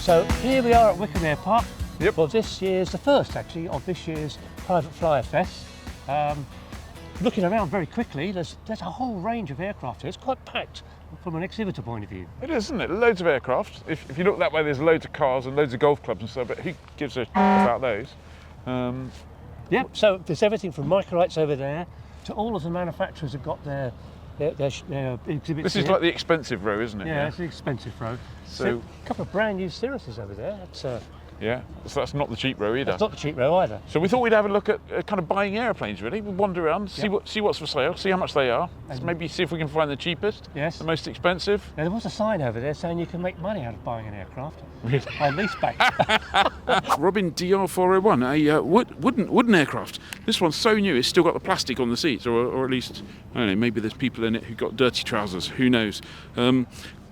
So here we are at Wycombe Airpark Yep. for this year's, the first actually, of this year's Private Flyer Fest. Looking around very quickly, there's a whole range of aircraft here. It's quite packed from an exhibitor point of view. It is, isn't it? Loads of aircraft. If you look that way, there's loads of cars and loads of golf clubs and stuff, but who gives a about those? Yeah, so there's everything from Microlights over there to all of the manufacturers have got their exhibits. This is here. like the expensive row, isn't it? Yeah, it's the expensive row. So a couple of brand new Cirruses over there. yeah, so that's not the cheap row either. That's not the cheap row either. So we thought we'd have a look at kind of buying airplanes, really. We'll wander around, see what's for sale, see how much they are, maybe see if we can find the cheapest, Yes. the most expensive. Now, there was a sign over there saying you can make money out of buying an aircraft Really? on lease back. Robin DR401, a wooden aircraft. This one's so new, it's still got the plastic on the seats, or at least, I don't know, maybe there's people in it who got dirty trousers, who knows.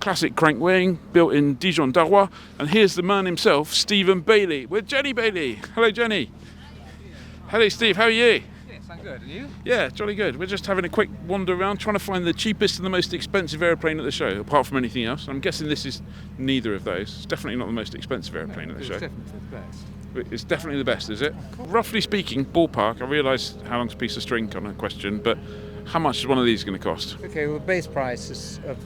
Classic crank wing, built in Dijon d'Arrois, and here's the man himself, Stephen Bailey, with Jenny Bailey. Hello, Jenny. Hello, Steve, how are you? Yes, I'm good. And you? Yeah, jolly good. We're just having a quick wander around, trying to find the cheapest and the most expensive airplane at the show, apart from anything else. I'm guessing this is neither of those. It's definitely not the most expensive airplane at the show. It's definitely the best. It's definitely the best, is it? Roughly speaking, ballpark, I realise how long's a piece of string on a question, but how much is one of these going to cost? Okay, well, the base price of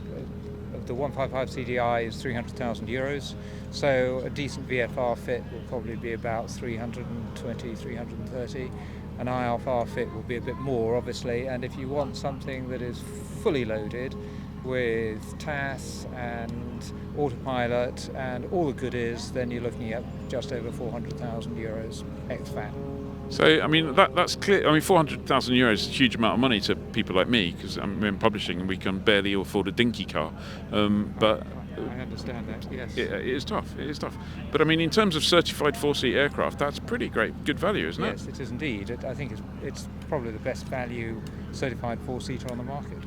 the 155 CDI is €300,000. So a decent VFR fit will probably be about 320, 330. An IFR fit will be a bit more, obviously. And if you want something that is fully loaded with TAS and autopilot and all the goodies, then you're looking at just over €400,000 ex-VAT. So, I mean, that's clear. I mean, €400,000 is a huge amount of money to people like me, because I'm in publishing and we can barely afford a dinky car. But I understand that, yes. it is tough. It is tough. But I mean, in terms of certified 4-seat aircraft, that's pretty great, good value, isn't it? Yes, it is indeed. I think it's probably the best value certified 4-seater on the market.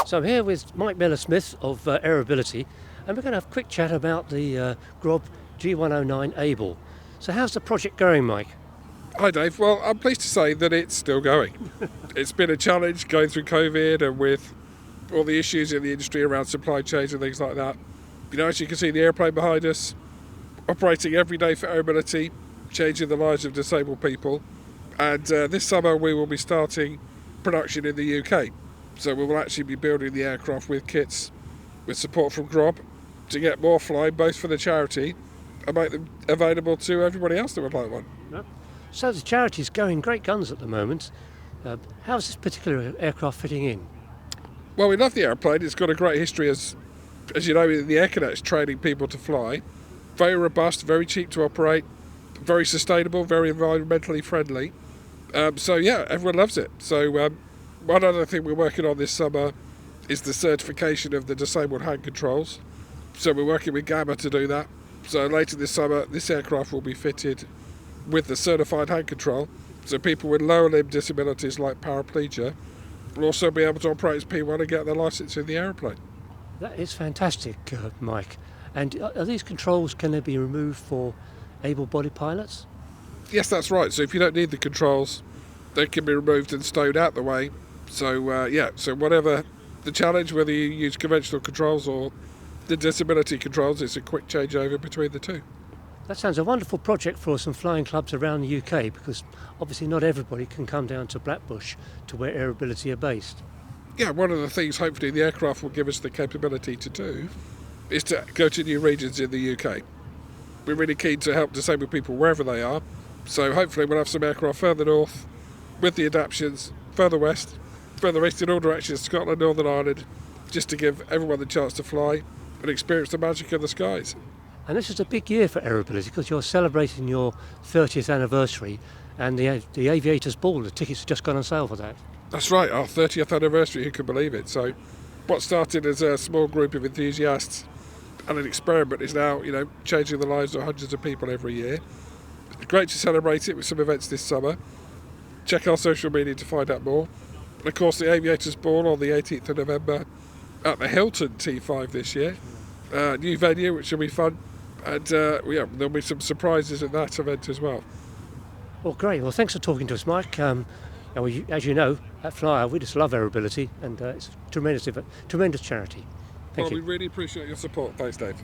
So I'm here with Mike Miller-Smith of Airability, and we're going to have a quick chat about the Grob G109 Able. So how's the project going, Mike? Hi Dave, well I'm pleased to say that it's still going. It's been a challenge going through COVID and with all the issues in the industry around supply chains and things like that. You know, as you can see, the airplane behind us, operating every day for Airability, changing the lives of disabled people. And this summer we will be starting production in the UK. So we will actually be building the aircraft with kits, with support from Grob, to get more flying, both for the charity and make them available to everybody else that would like one. Yep. So the charity's going great guns at the moment. How's this particular aircraft fitting in? Well, we love the airplane. It's got a great history as you know, in the Air Cadets training people to fly. Very robust, very cheap to operate, very sustainable, very environmentally friendly. So yeah, everyone loves it. So one other thing we're working on this summer is the certification of the disabled hand controls. So we're working with Gamma to do that. So later this summer, this aircraft will be fitted with the certified hand control, so people with lower limb disabilities like paraplegia will also be able to operate as P1 and get their licence in the aeroplane. That is fantastic, Mike. And are these controls, can they be removed for able-bodied pilots? Yes, that's right. So if you don't need the controls, they can be removed and stowed out the way. So so whatever the challenge, whether you use conventional controls or the disability controls, it's a quick changeover between the two. That sounds a wonderful project for some flying clubs around the UK, because obviously not everybody can come down to Blackbush to where Airability are based. Yeah, one of the things hopefully the aircraft will give us the capability to do is to go to new regions in the UK. We're really keen to help disabled people wherever they are, so hopefully we'll have some aircraft further north with the adaptions, further east in all directions, Scotland, Northern Ireland, just to give everyone the chance to fly and experience the magic of the skies. And this is a big year for Airability, because you're celebrating your 30th anniversary, and the Aviators Ball, the tickets have just gone on sale for that. That's right, our 30th anniversary, who can believe it? So what started as a small group of enthusiasts and an experiment is now, you know, changing the lives of hundreds of people every year. It's great to celebrate it with some events this summer. Check our social media to find out more. And of course the Aviators Ball on the 18th of November at the Hilton T5 this year. New venue, which will be fun. And there'll be some surprises at that event as well. Well, great. Well, thanks for talking to us, Mike. As you know, at Flyer, we just love Airability, and it's a tremendous charity. Thank you. We really appreciate your support. Thanks, Dave.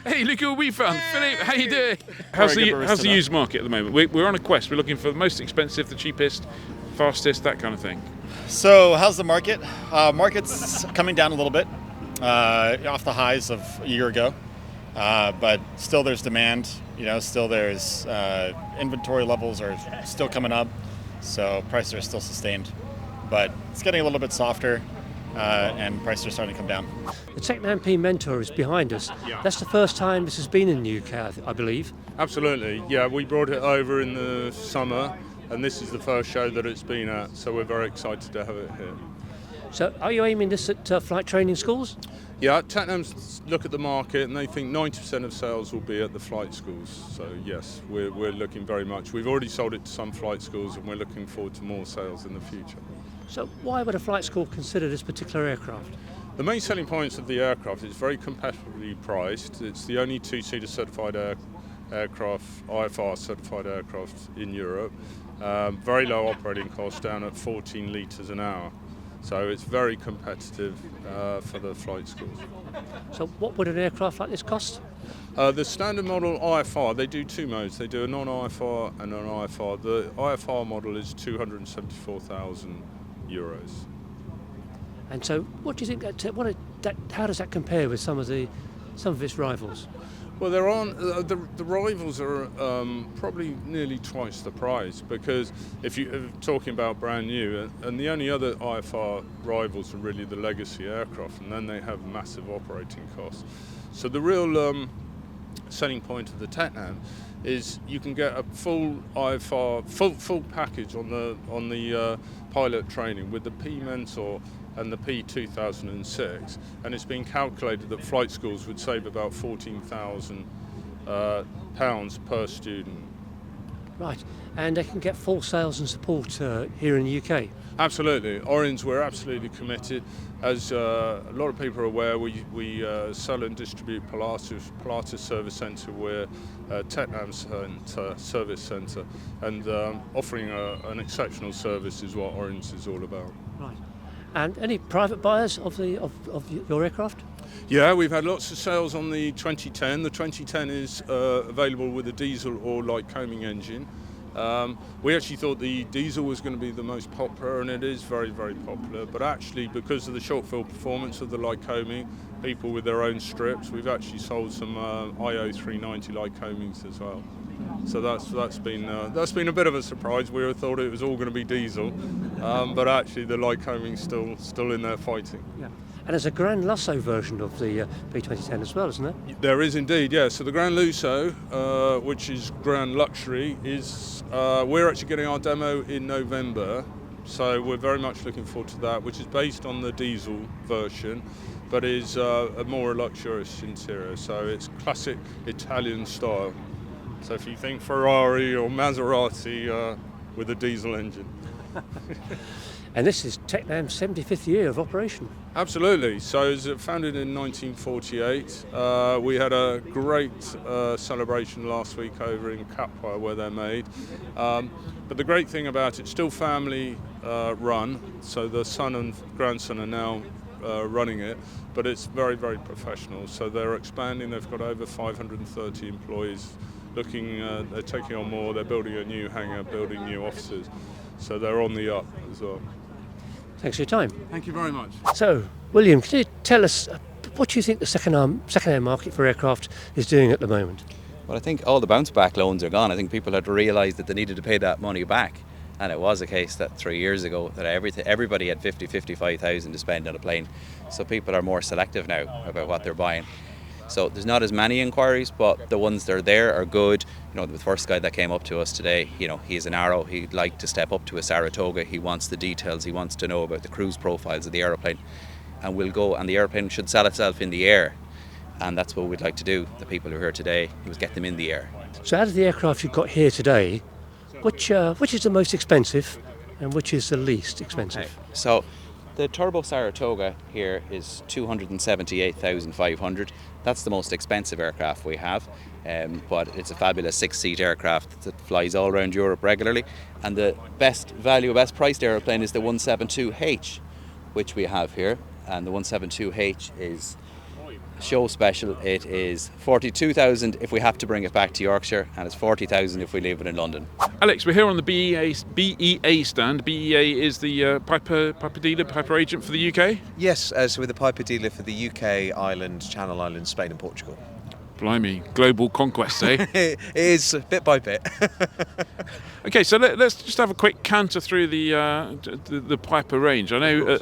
Hey, look who we found. Philip, how you doing? How's the used market at the moment? We're on a quest. We're looking for the most expensive, the cheapest, fastest, that kind of thing. So how's the market? Market's coming down a little bit off the highs of a year ago, but still there's demand. Still there's inventory levels are still coming up, so prices are still sustained, but it's getting a little bit softer. And prices are starting to come down. The Tatman Mentor is behind us. Yeah. That's the first time this has been in the UK, I believe. Absolutely, yeah. We brought it over in the summer, and this is the first show that it's been at, so we're very excited to have it here. So are you aiming this at flight training schools? Yeah, Tatnam's look at the market, and they think 90% of sales will be at the flight schools. So yes, we're looking very much. We've already sold it to some flight schools, and we're looking forward to more sales in the future. So why would a flight school consider this particular aircraft? The main selling points of the aircraft is very competitively priced. It's the only two-seater certified aircraft, IFR certified aircraft in Europe. Very low operating cost, down at 14 litres an hour. So it's very competitive for the flight schools. So what would an aircraft like this cost? The standard model IFR, they do two modes. They do a non-IFR and an IFR. The IFR model is €274,000. And so what do you think how does that compare with some of its rivals? Well, there aren't the rivals are probably nearly twice the price, because if you're talking about brand new, and the only other IFR rivals are really the legacy aircraft, and then they have massive operating costs. So the real selling point of the Tatman is you can get a full IFR full package on the pilot training with the P Mentor and the P2006, and it's been calculated that flight schools would save about £14,000 per student. Right, and they can get full sales and support here in the UK? Absolutely. Orange, we're absolutely committed. As a lot of people are aware, we sell and distribute Pilatus Service Centre. We're Tatman Service Centre, and offering an exceptional service is what Orange is all about. Right. And any private buyers of your aircraft? Yeah, we've had lots of sales on the 2010. The 2010 is available with a diesel or Lycoming engine. We actually thought the diesel was going to be the most popular, and it is very, very popular. But actually, because of the short field performance of the Lycoming, people with their own strips, we've actually sold some IO 390 Lycomings as well. So that's been a bit of a surprise. We thought it was all going to be diesel, but actually the Lycoming's still in there fighting. Yeah. And there's a Grand Lusso version of the B2010 as well, isn't there? There is indeed, yeah. So the Grand Lusso, which is Grand Luxury, is we're actually getting our demo in November. So we're very much looking forward to that, which is based on the diesel version, but is a more luxurious interior. So it's classic Italian style. So if you think Ferrari or Maserati with a diesel engine. And this is Tatman's 75th year of operation. Absolutely. So it was founded in 1948. We had a great celebration last week over in Capua where they're made. But the great thing about it's still family run. So the son and grandson are now running it, but it's very, very professional. So they're expanding. They've got over 530 employees. They're taking on more. They're building a new hangar, building new offices. So they're on the up as well. Thanks for your time. Thank you very much. So, William, can you tell us what do you think the second-hand market for aircraft is doing at the moment? Well, I think all the bounce-back loans are gone. I think people had to realise that they needed to pay that money back. And it was a case that 3 years ago that everybody had 55,000 to spend on a plane. So people are more selective now about what they're buying. So there's not as many inquiries, but the ones that are there are good. You know, the first guy that came up to us today, you know, he's an Arrow. He'd like to step up to a Saratoga. He wants the details. He wants to know about the cruise profiles of the aeroplane. And we'll go, and the aeroplane should sell itself in the air. And that's what we'd like to do. The people who are here today, was get them in the air. So out of the aircraft you've got here today, which is the most expensive and which is the least expensive? Okay. So the Turbo Saratoga here is 278,500. That's the most expensive aircraft we have, but it's a fabulous 6-seat aircraft that flies all around Europe regularly. And the best priced aeroplane is the 172H, which we have here. And the 172H is show special. It is 42,000 if we have to bring it back to Yorkshire, and it's 40,000 if we leave it in London. Alex, we're here on the BEA stand. BEA is the Piper dealer, Piper agent for the UK. Yes, so we're the Piper dealer for the UK, Ireland, Channel Islands, Spain and Portugal. Blimey, global conquest, eh? It is, bit by bit. Okay, so let's just have a quick canter through the Piper range. I know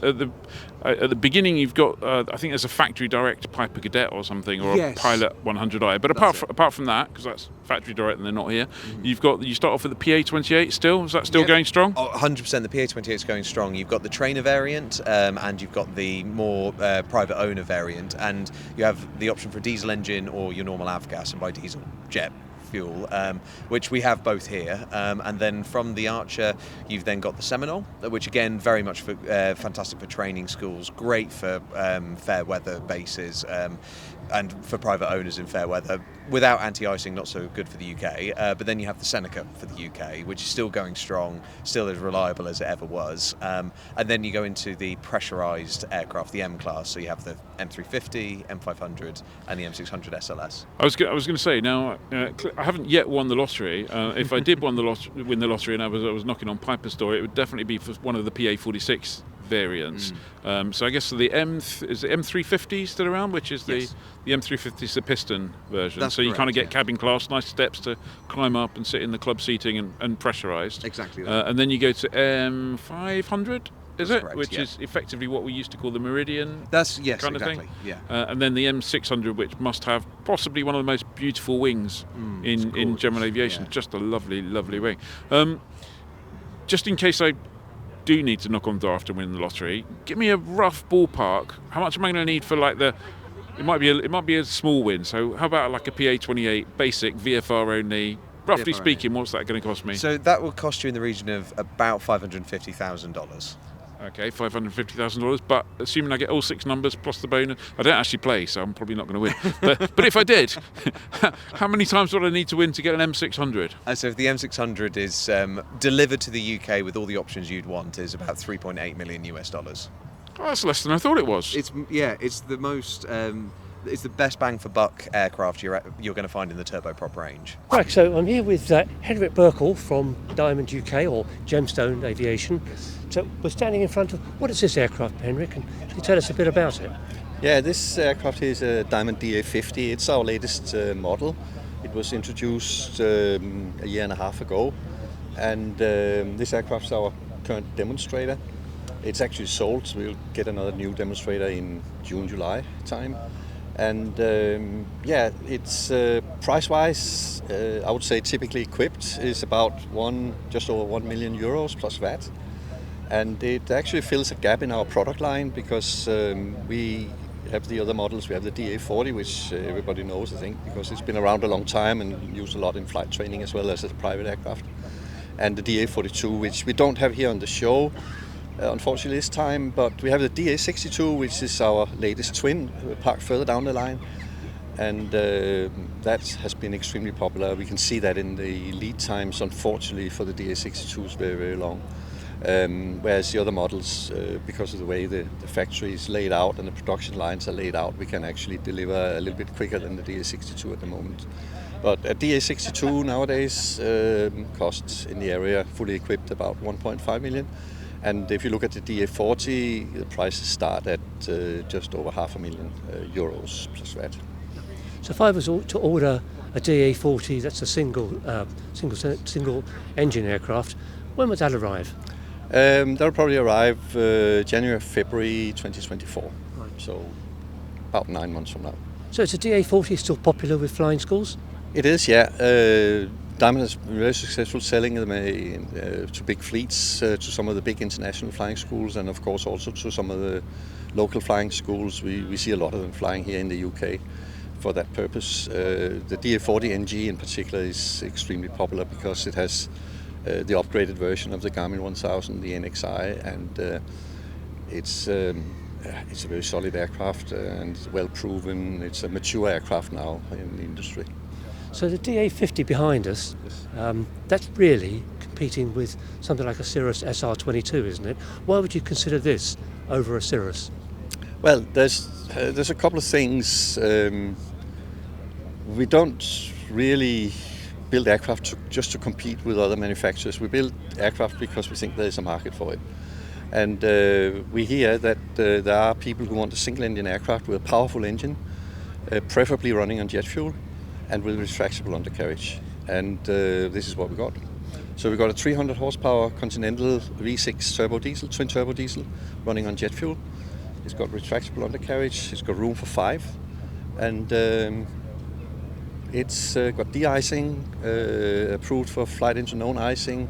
at the beginning you've got, I think there's a factory direct Piper Cadet or something, or Yes. a Pilot 100i. But apart from that, because that's factory direct and they're not here, you start off with the PA28 still. Is that still going strong? Oh, 100%. The PA28 is going strong. You've got the trainer variant, and you've got the more private owner variant, and you have the option for a diesel engine or your normal avgas, and by diesel, jet fuel, which we have both here. And then from the Archer, you've then got the Seminole, which again, very much fantastic for training schools, great for fair weather bases, and for private owners in fair weather. Without anti-icing, not so good for the UK. But then you have the Seneca for the UK, which is still going strong, still as reliable as it ever was. And then you go into the pressurised aircraft, the M class. So you have the M350, M500, and the M600 SLS. I was going to say, now I haven't yet won the lottery. If I did win the lottery and I was knocking on Piper's door, it would definitely be for one of the PA46 variants. So I guess the is the M350 still around, which is Yes. the M350 is the piston version. That's so you kind of correct, get cabin class, nice steps to climb up and sit in the club seating and pressurised. Exactly that. And then you go to M500. Is it? correct, Which yeah. is effectively what we used to call the Meridian. That's, yes, kind of exactly. thing. Yeah. And then the M600, which must have possibly one of the most beautiful wings in general aviation. yeah. Just a lovely, lovely wing. Just in case I do need to knock on the door after winning the lottery, give me a rough ballpark. How much am I going to need for like the? It might be a small win. So how about like a PA28 basic VFR only? Roughly VFR speaking, what's that going to cost me? So that will cost you in the region of about $550,000. Okay, $550,000. But assuming I get all 6 numbers plus the bonus, I don't actually play, so I'm probably not going to win. but if I did, how many times would I need to win to get an M600? So if the M600 is delivered to the UK with all the options you'd want, is about $3.8 million US. Oh, that's less than I thought it was. It's the most. It's the best bang for buck aircraft you're going to find in the turboprop range. Right, so I'm here with Henrik Burkle from Diamond UK, or Gemstone Aviation. So we're standing in front of, what is this aircraft, Henrik? And can you tell us a bit about it? Yeah, this aircraft is a Diamond DA50. It's our latest model. It was introduced a year and a half ago, and this aircraft is our current demonstrator. It's actually sold, so we'll get another new demonstrator in June, July time. And it's price-wise, I would say typically equipped is about just over 1 million euros plus VAT. And it actually fills a gap in our product line because we have the other models. We have the DA40, which everybody knows, I think, because it's been around a long time and used a lot in flight training as well as a private aircraft. And the DA42, which we don't have here on the show, unfortunately this time, but we have the DA62, which is our latest twin, parked further down the line, and that has been extremely popular. We can see that in the lead times, unfortunately, for the DA62 is very, very long. Whereas the other models, because of the way the factory is laid out and the production lines are laid out, we can actually deliver a little bit quicker than the DA62 at the moment. But a DA62 nowadays costs in the area, fully equipped, about 1.5 million. And if you look at the DA40, the prices start at just over €500,000 plus VAT. So if I was to order a DA40, that's a single engine aircraft, when would that arrive? That'll probably arrive January, February 2024. Right. So about 9 months from now. So is a DA40 still popular with flying schools? It is, yeah. Diamond has been very successful selling them to big fleets, to some of the big international flying schools, and of course also to some of the local flying schools. We see a lot of them flying here in the UK for that purpose. The DA40 NG in particular is extremely popular because it has the upgraded version of the Garmin 1000, the NXI, and it's a very solid aircraft and well proven. It's a mature aircraft now in the industry. So the DA50 behind us, that's really competing with something like a Cirrus SR22, isn't it? Why would you consider this over a Cirrus? Well, there's a couple of things. We don't really build aircraft just to compete with other manufacturers. We build aircraft because we think there is a market for it. And we hear that there are people who want a single-engine aircraft with a powerful engine, preferably running on jet fuel, and with retractable undercarriage. And this is what we got. So we got a 300 horsepower Continental V6 turbo diesel, twin turbo diesel, running on jet fuel. It's got retractable undercarriage. It's got room for 5, and it's got de-icing, approved for flight into known icing.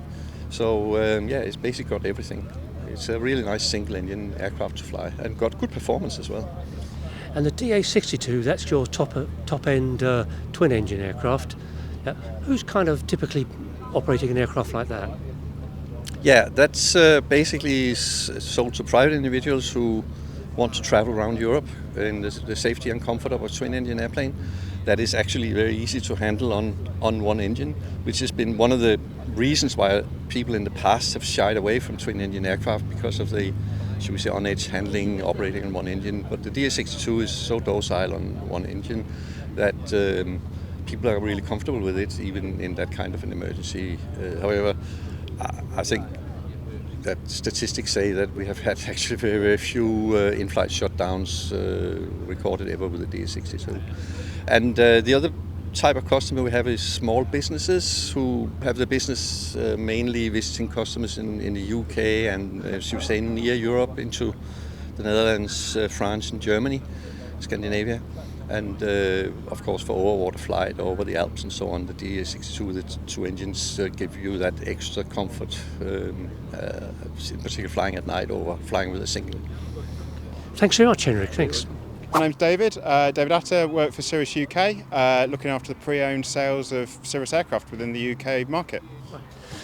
So it's basically got everything. It's a really nice single-engine aircraft to fly, and got good performance as well. And the DA62, that's your top-end twin-engine aircraft. Who's kind of typically operating an aircraft like that? Yeah, that's basically sold to private individuals who want to travel around Europe in the safety and comfort of a twin-engine airplane. That is actually very easy to handle on one engine, which has been one of the reasons why people in the past have shied away from twin-engine aircraft, because of the, should we say, on-edge handling operating on one engine. But the DA62 is so docile on one engine that people are really comfortable with it, even in that kind of an emergency. However, I think that statistics say that we have had actually very, very few in-flight shutdowns recorded ever with the DA62. And the other type of customer we have is small businesses who have their business mainly visiting customers in the UK and, as you say, near Europe into the Netherlands, France and Germany, Scandinavia. And of course for overwater flight over the Alps and so on, the DA62 with its 2 engines give you that extra comfort, in particular flying at night or flying with a single. Thanks very much, Henrik. Thanks. My name's David. David Atta, work for Cirrus UK, looking after the pre-owned sales of Cirrus aircraft within the UK market.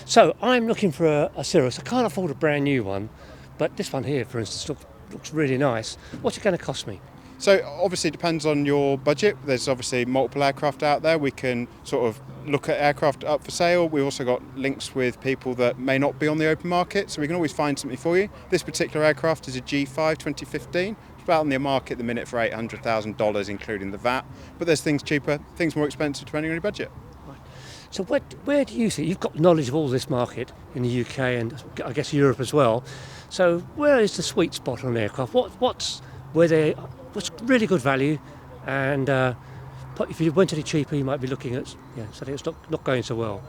So I'm looking for a Cirrus. I can't afford a brand new one, but this one here, for instance, looks really nice. What's it going to cost me? So obviously it depends on your budget. There's obviously multiple aircraft out there. We can sort of look at aircraft up for sale. We've also got links with people that may not be on the open market, so we can always find something for you. This particular aircraft is a G5 2015. It's about on the market at the minute for $800,000 including the VAT. But there's things cheaper, things more expensive depending on your budget. So where do you see, you've got knowledge of all this market in the UK and I guess Europe as well. So where is the sweet spot on aircraft? What's really good value, and if you went any cheaper, you might be looking at something that's not going so well.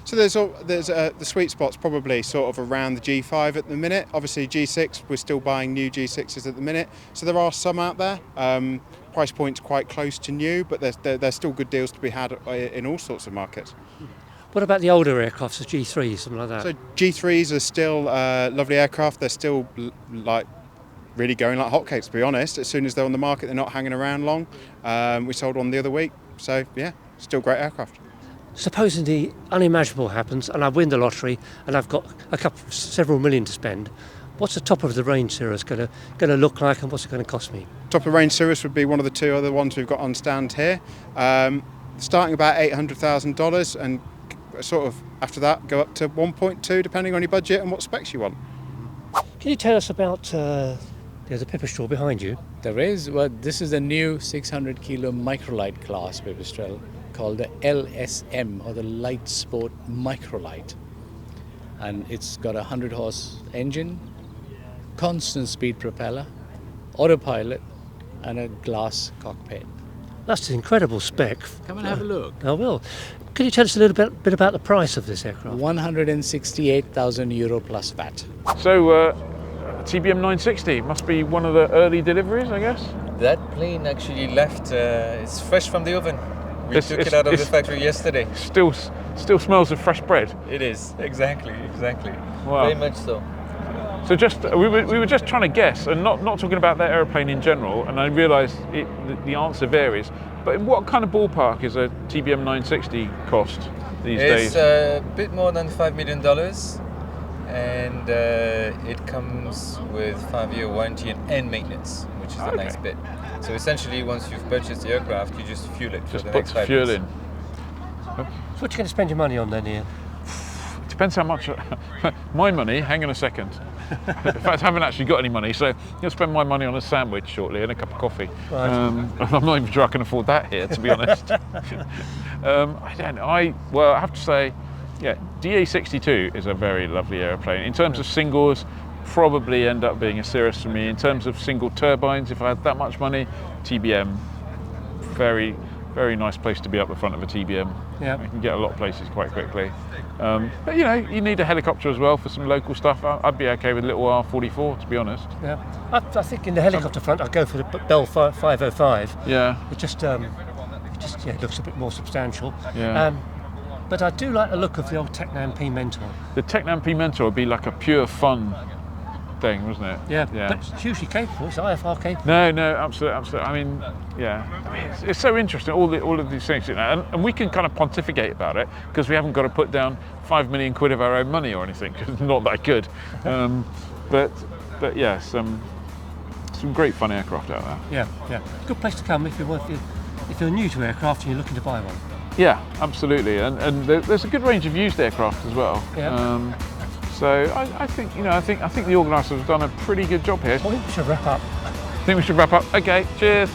So there's the sweet spot's probably sort of around the G5 at the minute. Obviously G6, we're still buying new G6s at the minute. So there are some out there. Price point's quite close to new, but there's still good deals to be had in all sorts of markets. What about the older aircrafts, the G3s, something like that? So G3s are still lovely aircraft. They're still really going like hotcakes, to be honest. As soon as they're on the market, they're not hanging around long. We sold one the other week, so yeah, still great aircraft. Supposing the unimaginable happens and I win the lottery and I've got several million to spend, what's the top of the range Cirrus going to look like, and what's it going to cost me? Top of the range Cirrus would be one of the 2 other ones we've got on stand here, starting about $800,000, and sort of after that go up to 1.2 depending on your budget and what specs you want. Can you tell us about there's a pipistrel behind you? There is. Well, this is a new 600 kilo microlight class pipistrel called the LSM, or the Light Sport Microlight, and it's got a 100 horse engine, constant speed propeller, autopilot and a glass cockpit. That's an incredible spec. Come and have a look. I will. Can you tell us a little bit about the price of this aircraft? €168,000 plus VAT. So TBM 960 must be one of the early deliveries, I guess? That plane actually left, it's fresh from the oven. We took it out of the factory yesterday. Still smells of fresh bread. It is, exactly. Wow. Very much so. So just we were just trying to guess, and not talking about that aeroplane in general, and I realised the answer varies. But what kind of ballpark is a TBM 960 cost these days? It's a bit more than $5 million, and it comes with 5-year warranty and maintenance, which is a nice bit. So essentially, once you've purchased the aircraft, you just fuel it for the next 5 years. Fuel in. So what are you going to spend your money on then, Ian? Depends how much. My money. Hang on a second. In fact, I haven't actually got any money, so I'll spend my money on a sandwich shortly and a cup of coffee. Right. I'm not even sure I can afford that here, to be honest. I don't know. Well, I have to say, yeah, DA62 is a very lovely aeroplane. In terms of singles, probably end up being a Cirrus for me. In terms of single turbines, if I had that much money, TBM, very, very nice place to be up the front of a TBM. Yeah. You can get a lot of places quite quickly. But you know, you need a helicopter as well for some local stuff. I'd be okay with a little R44, to be honest. Yeah, I think in the helicopter front, I'd go for the Bell 505. Yeah. It just looks a bit more substantial. Yeah. But I do like the look of the old Tatman Mentor. The Tatman Mentor would be like a pure fun thing, wasn't it? Yeah. But it's hugely capable. It's IFR capable. No, absolutely. I mean, yeah, it's so interesting. All of these things, you know, and we can kind of pontificate about it because we haven't got to put down 5 million quid of our own money or anything, because it's not that good. But yeah, some great fun aircraft out there. Yeah. Good place to come if you're new to aircraft and you're looking to buy one. Yeah, absolutely, and there's a good range of used aircraft as well. Yeah. So I think the organisers have done a pretty good job here. I think we should wrap up. Okay, cheers.